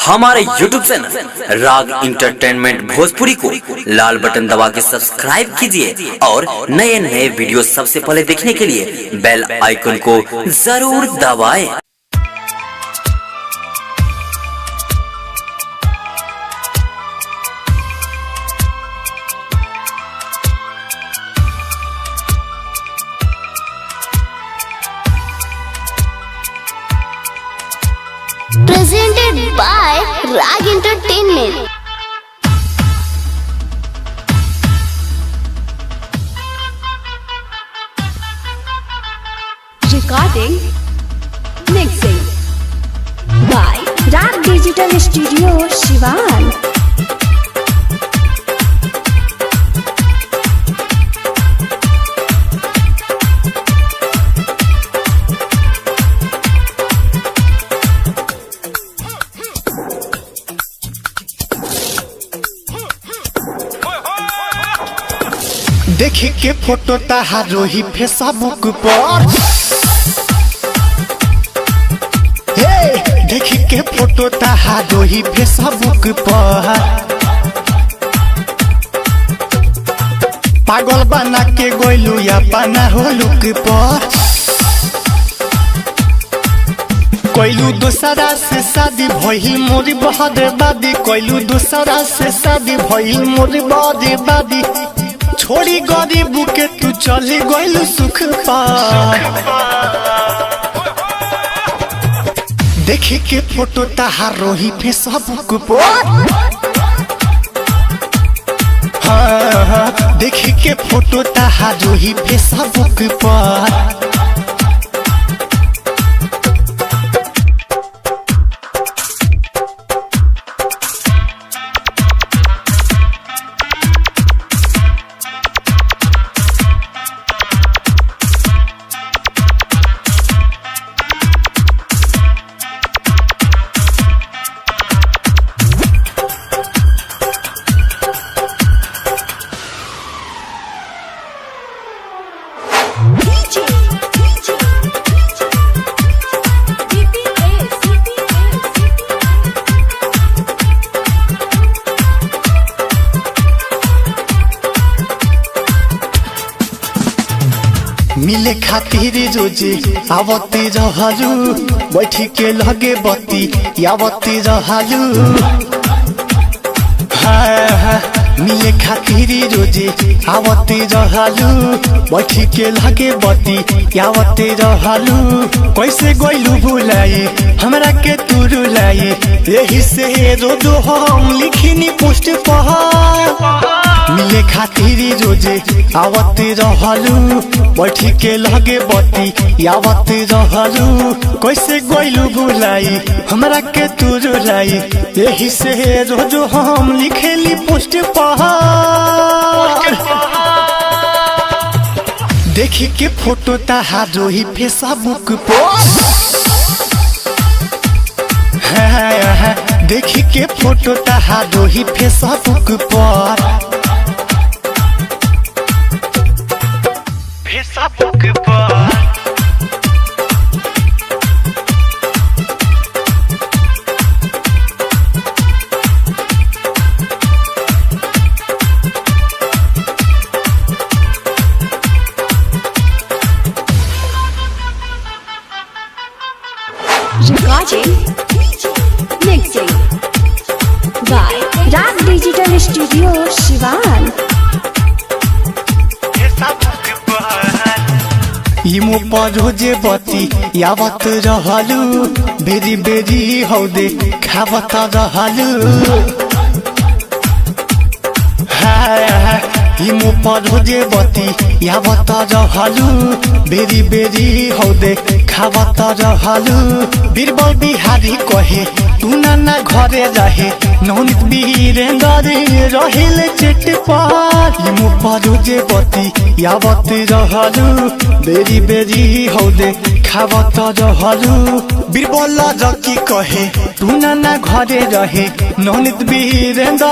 हमारे YouTube channel राग entertainment Bhojpuri को लाल बटन दबा के सब्सक्राइब कीजिए और नए नए वीडियो सबसे पहले देखने के लिए बेल आइकन को जरूर दबाएं। Presented by Rag Entertainment. Recording, mixing by Rag Digital Studio, Shivan. देखी के फोटो तहारो ही फेसबुक पर देखी के फोटो तहारो ही फेसबुक पर पागल बना के गोइलू या पाना हो लुक पर कोइलू दूसरा से शादी भइल मोरी बर्बादी कोइलू दूसरा से शादी भइल मोरी बर्बादी छोड़ी गरीब के तू चली गइल सुख पा देखी के फोटो तहारो ही फेसबुक पर हाँ देखी के फोटो तहारो ही फेसबुक पर मिले खातिर रोजे आवती रहलू बैठी के लगे बत्ती आवती रहलू हाँ मिले खातिर रोजे आवती रहलू बैठी के लगे बत्ती आवती रहलू कैसे गइलू भुलाई हमरा के तू रुलाई यही से रोदो हम लिखनी पोस्ट पर मिले खातिर रोजे आवती रहलू बैठी के लगे बत्ती आवती रहलू कैसे गइलू भुलाई हमरा के तू रुलाई यही से रोजो हम लिखेली पोस्ट पर देखी के फोटो तहारो ही फेसबुक पर देखी के फोटो तहारो ही फेसबुक पर फेसबुक पर Recording, mixing by Rag Digital Studio, Shivan. इमो पर रोजे बत्ती यावत रहलू बेरी बेरी हौदे खावत रहलू इमो पर रोजे बत्ती यावत रहलू बेरी बेरी हौदे खावत रहलू बीरबल बिहारी कहे तू ना घरे रहे नौनित वीरेंद्र रहेल चेट पर इमो पर रोजे बत्ती यावत रहलू बेरी बेरी हौदे खावत रहलू बीरबल रकी कहे तू ना घरे रहे नौनित वीरेंद्र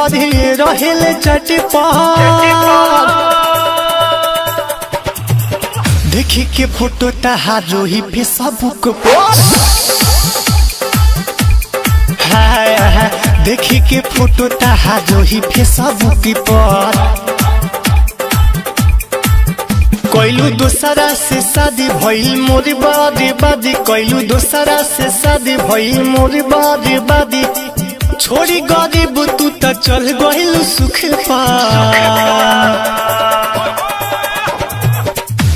रहेल चेट पर देखी के फोटो तहारो ही फेसबुक पर देखी के फोटो ताहा जोही फेसबुक पर कोइलू दोसरा से शादी भइल मोर बादी कोइलू दोसरा से शादी भइल मोर बादी छोड़ी गरीब तू त चल गइल सुख पा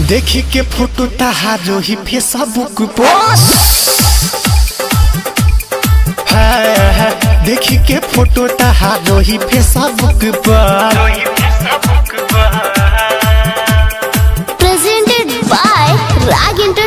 देखी के फोटो ताहा जोही फेसबुक पर देखी के फोटो ताहा जोही फेसबुक पर Presented by Rag Entertainment.